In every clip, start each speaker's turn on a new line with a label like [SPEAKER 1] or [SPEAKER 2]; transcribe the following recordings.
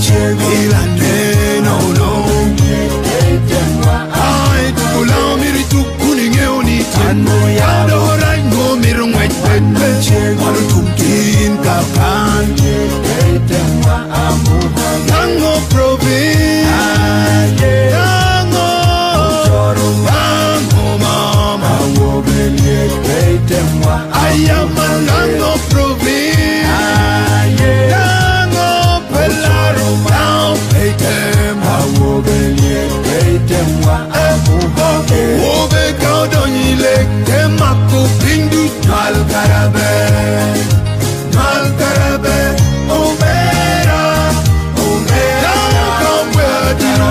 [SPEAKER 1] chego ilane no no ai tukula miri tukuni ngeoni tano ya dora no miro ngwet chego alu tukin kapan tango province tango mama I am a Lango province tango pelaro now paytem obe kaudonile temako pindu mal karabe omera kamwe dino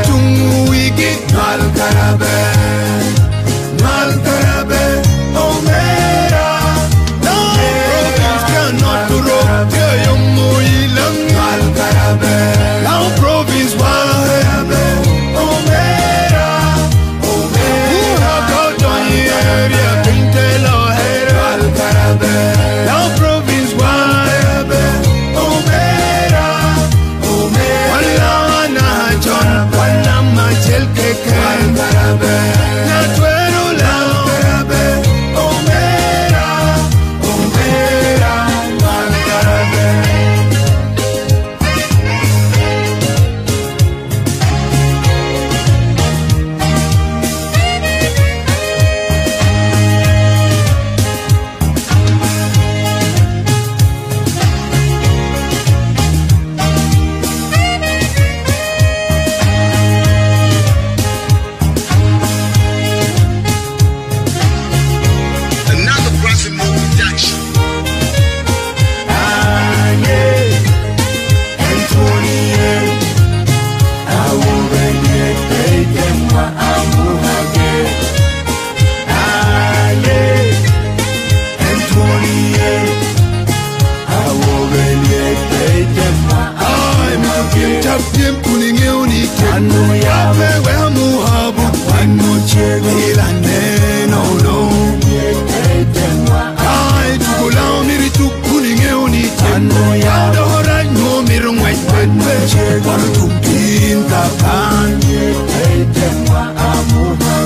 [SPEAKER 1] tungu wigi mal karabe omera no province cannot to rock yo moilang mal karabe now province wahebe omera kaudoni area pintelo hera mal karabe now province wahebe omera wala wana john wala machel keke mal karabe na tuero la karabe omera mal karabe
[SPEAKER 2] Another Brassimo production.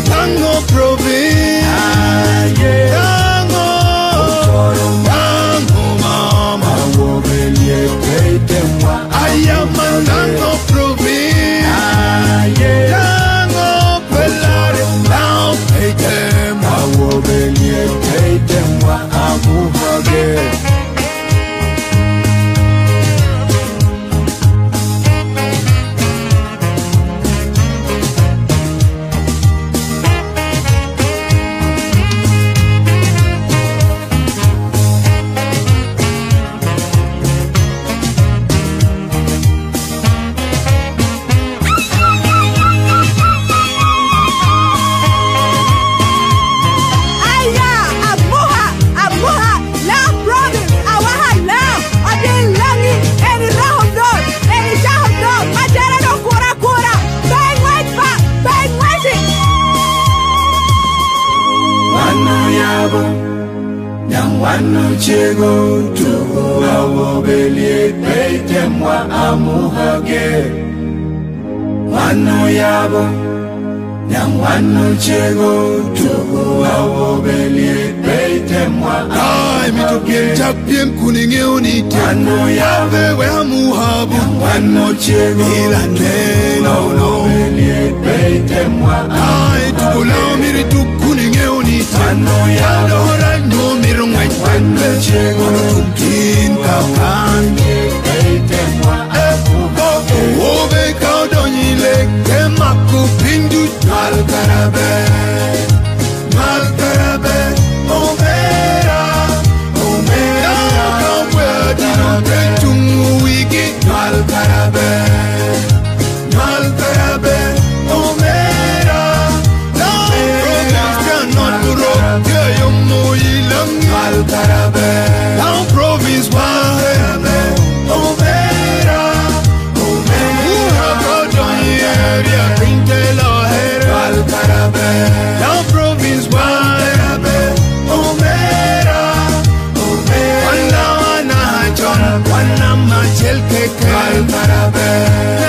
[SPEAKER 2] Tango province tango mama I am a Tango province tango pelare now paytem Wanu chego tu awo belie paytem wa amuhage wanu yabo nyam wanu chego tu awo belie paytem wa ai mitopien tapien kuningeoni wanu yabo we amuhabu wanu chego ilane no belie paytem wa ai tukula miri tukuningeoni wanu yabo no miro ngwet chego tukin kapan obe kaudonile temako pindu mal karabe omera kamwe dino tungu wigi mal karabe omera no province cannot to rock yo moilang mal karabe now province wahebe keke Ngal karabe